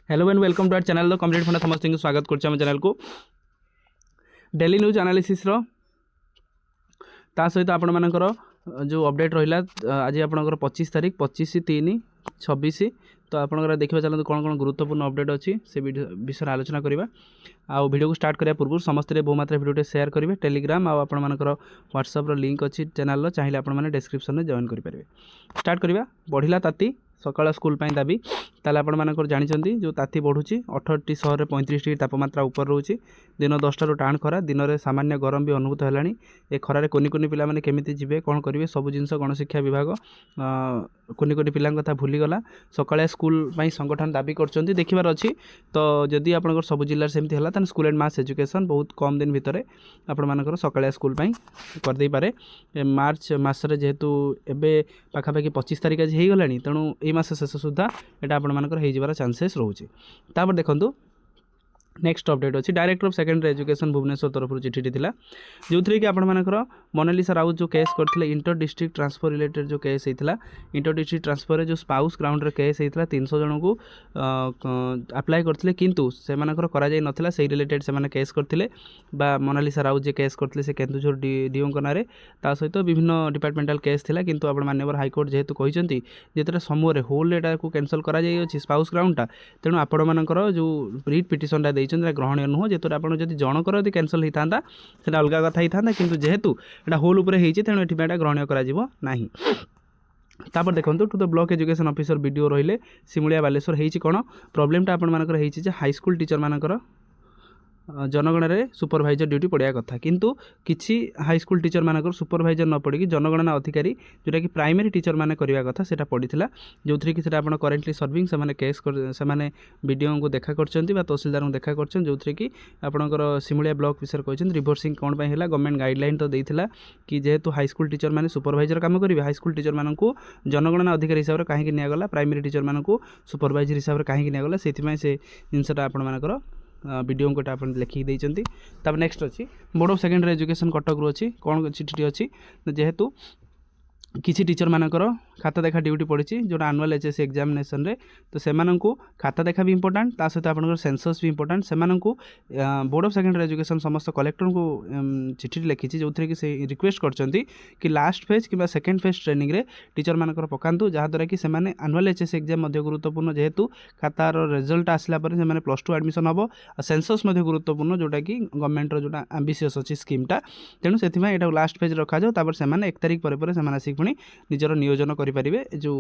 Hello and welcome to our channel the complete Funda समस्त को स्वागत करछे हम चैनल को डेली न्यूज एनालिसिस रो ता सहित आपण मानकर जो अपडेट रहिला आज आपनकर 25 तारीख 25/3/26 तो आपनकर देखिबा चलते कौन कौन गुरुत्वपूर्ण अपडेट अच्छी से विषय आलोचना करवा आउ वीडियो को स्टार्ट करिया पूर्व समस्त बहुमात्रा वीडियो शेयर करेंगे टेलीग्राम आउ आपण मानकर व्हाट्सएप रो लिंक अच्छी चैनल चाहिए आपण माने डिस्क्रिप्शन में जॉइन करेंगे। स्टार्ट करवा बढ़िला ताती सकाळ स्कूल पाई दाबी ताले आपण मानकर जानिचंती जो ताती बढ़ुची 18टी सहर रे 35 डिग्री तापमात्रा ऊपर रोची दिन 10टा रु टाण खरा दिन में सामान्य गरम भी अनुभूत हेलानी ए खरारे कोनी कोनी पिला माने केमिति जिवे कोन करिवे सब जिंस गणशिक्षा विभाग कोनी कोनी पिला कथा भूली गला सकाळे स्कूल पाई संगठन दाबी करचंती देखिबार अछि तो जदि आपनकर सब जिल्ला सेमति हला तन स्कूल एंड मास एजुकेशन बहुत कम दिन भितरे आपण मानकर सकाळे स्कूल पाई कर दे पारे मार्च मास रे जेहेतु एबे पाखा पाखी 25 तारिख आज हे गलानी तेणु ए मास शेष सुधा एटा आपण मानकर हे जिबार चांसेस रहउची। तापर देखंतु नेक्स्ट अपडेट अच्छी director of secondary education Bhubaneswar तरफ चिठी थी जो थी कि आपण मानकर मोनालिसा राउत जो केस करते इंटर डिस्ट्रिक्ट ट्रांसफर रिलेटेड जो केस होता इंटर डिस्ट्रिक्ट ट्रांसफर जो स्पाउस ग्राउंड केस होता 300 जन को अप्लाई करते किंतु से नाला से रिलेटेड से केस करते मोनालिसा राउत जो केस करते से केन्दुझर डीओ ना ता सहित विभिन्न डिपार्टमेंटाल केस थिला किंतु आपण माननीय हाईकोर्ट जेहेतु कहते जिते समूह होल एटा को कैंसल करा स्पाउस ग्राउंडटा तेणु आपण मानकर जो रिट पिटिशनटा ग्रहणीय नुह जेतु आपड़ जब जनकर यदि कैंसल होता है अलग कथा ही था कि जेहेतु एटा होल उपर होती तेणु ये ग्रहणीय कर तापर देखो to the block education officer वीडियो रहिले सिमुलिया बालेश्वर होती कौन प्रोब्लेमटा आपंकर हाईस्कूल टीचर मानकर जनगणना रे सुपरवाइजर ड्यूटी पड़ा कथा किंतु किसी हाईस्कूल टीचर मानकर सुपरवाइजर न पड़ी जनगणना अधिकारी जोटा कि प्राइमरी टीचर माने करवा कथा सेटा पड़ीला जो थी कि आपन करेंटली सर्विंग से केस से वीडियो को देखा कर तहसीलदार को देखा कर जो थी कि आपंकर सिमुलिया ब्लॉक विषय कहते रिभर्सिंग कौन है गवर्नमेंट गाइडलाइन तो देता कि जेहेतु हाईस्कूल टीचर मैंने सुपरवाइजर काम करेंगे हाईस्कूल टीचर मानक जनगणना अधिकारी हिसाब से कहीं निगला प्राइमरी टीचर मानक सुपरवाइजर हिसाब से कहीं निगला से जिनसा आपंकर वीडियो को आप लिखिकी देते नेक्स्ट अच्छी board of secondary education Cuttack रु अच्छी कौन चिठी अच्छी जेहेतु किसी टीचर मानकर खाता देखा ड्यूटी पड़ी जोटा आनुआल एचएससी एग्जामिनेशन रे तो से खाता देखा भी इंपोर्टाट ता सहित आप सेंसस भी इंपोर्टाट से बोर्ड ऑफ सेकेंडरी एजुकेशन समस्त कलेक्टर को चिठी लिखी जो थी कि रिक्वेस्ट करछंती कि लास्ट फेज कि सेकेंड फेज ट्रेनिंग रे टीचर मानकर पकातु जहाँद्वारा कि आनुआल एचएससी एग्जाम गुरुत्वपूर्ण जेहेतु खातार रिजल्ट आसला से +2 एडमिशन हम सेंसस गुरुत्वपूर्ण जोटा कि गवर्नमेंट जोटा एम्बिशियस अच्छी स्कीमटा तेणु से लास्ट फेज रखा जाओ से 1 तारिख पर आसिक पुणी निजर नियोजन करें जो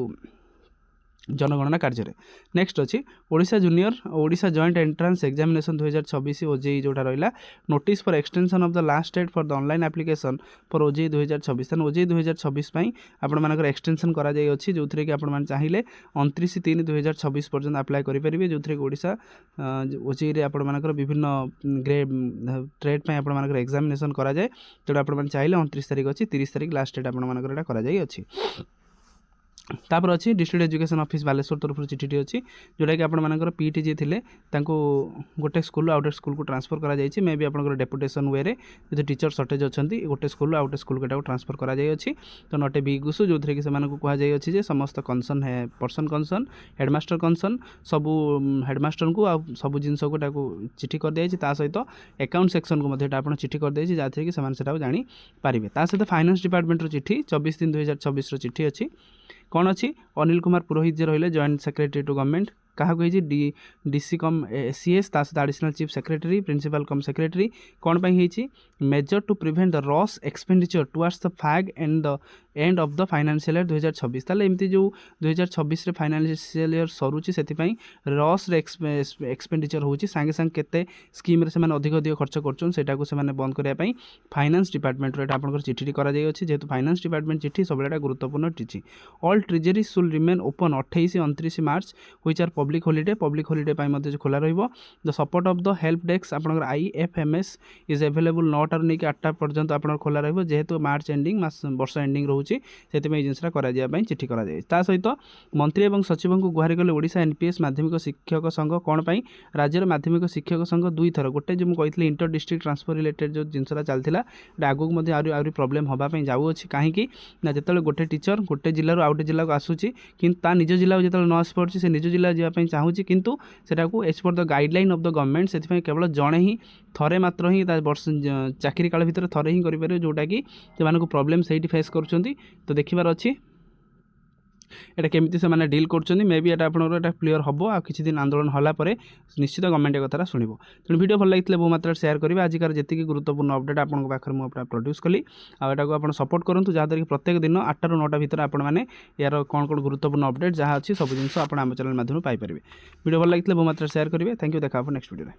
जनगणना कार्य नेक्स्ट अच्छी Odisha junior Odisha joint entrance examination 2026 OJEE जोटा रहा notice for extension of the last date for the online application for OJEE 2026 OJEE 2026 आपण मानकर एक्सटेंशन करा जाय अछि जो थरे कि आपण मान चाहिए 29/3/2026 पर्यंत अप्लाई करि परिबे जो थरे कि ओडिशा ओजेई रे आपण मानकर विभिन्न ग्रेड ट्रेड पे आपण मानकर एग्जामिनेशन करा जाय तेणु आपण मान चाहिए 29 तारिख अछि 30 तारिख लास्ट डेट आपण मानकर एटा करा जाय अछि। तापर अच्छी डिस्ट्रिक्ट एजुकेशन ऑफिस बालेश्वर तरफ चिठी अच्छी जोटा कि आपर पीटी जी थे गोटे स्कूल आउटे स्कूल को ट्रांसफर करा जायछि मे भी आपन डेपुटेशन वे जो टीचर सर्टेज अच्छा गोटे स्कूल आउटे स्कूल को ट्रांसफर करा जायछि तो नट ए बिग इश्यू जो थी कि कहुच्छे समस्त कनसर्न है पर्सन कनसर्न हेडमास्टर कनसर्न सबू हेडमास्टर को आ सब जिनस को चिठी कर दिया ता सहित अकाउंट सेक्शन को आप चिठी कर दिए जहाँ थी कि जानीपारे ता सहित फाइनान्स डिपार्टमेंट चिठी 24/3/2026 चिठी अच्छी कौन अच्छी अनिल कुमार पुरोहित जी रहिले जॉइंट सेक्रेटरी टू गवर्नमेंट क्या कही डीसी कम सीएस ता सहित additional chief secretary principal cum secretary कौन पाई major to prevent the rush expenditure towards the fag end the end of the financial year 2026 ताले एमती जो 2026 रे फाइनेंशियल ईयर सरुची सेति पई रॉस रे एक्सपेंडिचर होची संगे संग केते स्कीम रे से माने अधिक अधिक खर्च करछन सेटा को से माने बंद करिया पई फाइनेंस डिपार्टमेंट रे आपनकर चिठी करा जाय अछि जेतु फाइनेंस डिपार्टमेंट चिठी सबलेटा गुरुत्वपूर्ण चिठी all treasury shall remain open 28-29 March which are public holiday पाई मध्ये खोला रहइबो the support of the help desk आपनकर आईएफएमएस इज अवेलेबल 9 टा नेकी 8 टा पर्यंत आपनकर खोला रहइबो जेहेतु मार्च एंडिंग वर्ष एंडिंग रहउची से जिनसा चिठी करा ता सहित मंत्री और सचिव को गुहारि कले ओडिशा एनपीएस माध्यमिक शिक्षक संघ कौन पाई राज्यर माध्यमिक शिक्षक संघ 2 थर गोटे जो मुझे इंटर डिस्ट्रिक्ट ट्रांसफर रिलेटेड जो जिनसा चलता आगू आगे प्रोब्लेम होगापी जाऊँगी कहीं जो गोटे टीचर गोटे जिलूर आउटे जिला को आसूची कि निज जिला जो न आसी पार्टी से निज जिला जावाई ପାଇଁ ଚାହୁଁଛି କିନ୍ତୁ ସେଟାକୁ age per the guideline of the government से केवल जड़े ही थरे मात्र ही वर्ष चाकरी काल भितर थरे ही करेंगे जोटाकि से प्रॉब्लम से फेस कर तो देखिबार अच्छी এটা কেমিতি ସେମାନେ ডিଲ୍ କରୁଛନ୍ତି ମେ ବି এটা ଆପଣଙ୍କର এটা କ୍ଲିୟର ହେବ ଆଉ କିଛି ଦିନ ଆନ୍ଦୋଳନ ହେଲା ପରେ ନିଶ୍ଚିତ ଗଭର୍ଣ୍ଣମେଣ୍ଟ ଏ କଥାଟା ଶୁଣିବ ତେଣୁ ଭିଡ଼ିଓ ଭଲ ଲାଗିଥିଲେ ବହୁ ମାତ୍ରାରେ ସେୟାର କରିବେ ଆଜିକାର ଯେତିକି ଗୁରୁତ୍ୱପୂର୍ଣ୍ଣ ଅପଡେଟ୍ ଆପଣଙ୍କ ପାଖରେ ମୁଁ ପ୍ରଡ୍ୟୁସ୍ କଲି ଆଉ ଏଟାକୁ ଆପଣ ସପୋର୍ଟ କରନ୍ତୁ ଯାହାଦ୍ୱାରା କି ପ୍ରତ୍ୟେକ ଦିନ 8ରୁ 9ଟା ଭିତରେ ଆପଣମାନେ ଏହାର କ'ଣ କ'ଣ ଗୁରୁତ୍ୱପୂର୍ଣ୍ଣ ଅପଡେଟ୍ ଯାହା ଅଛି ସବୁ ଜିନିଷ ଆପଣ ଆମ ଚ୍ୟାନେଲ ମାଧ୍ୟମରେ ପାଇପାରିବେ ଭିଡ଼ିଓ ଭଲ ଲାଗିଥିଲେ ବହୁ ମାତ୍ରାରେ ସେୟାର କରିବେ ଥ୍ୟାଙ୍କ ୟୁ ଦେଖା ହେବ ନେକ୍ସଟ ଭିଡ଼ିଓରେ।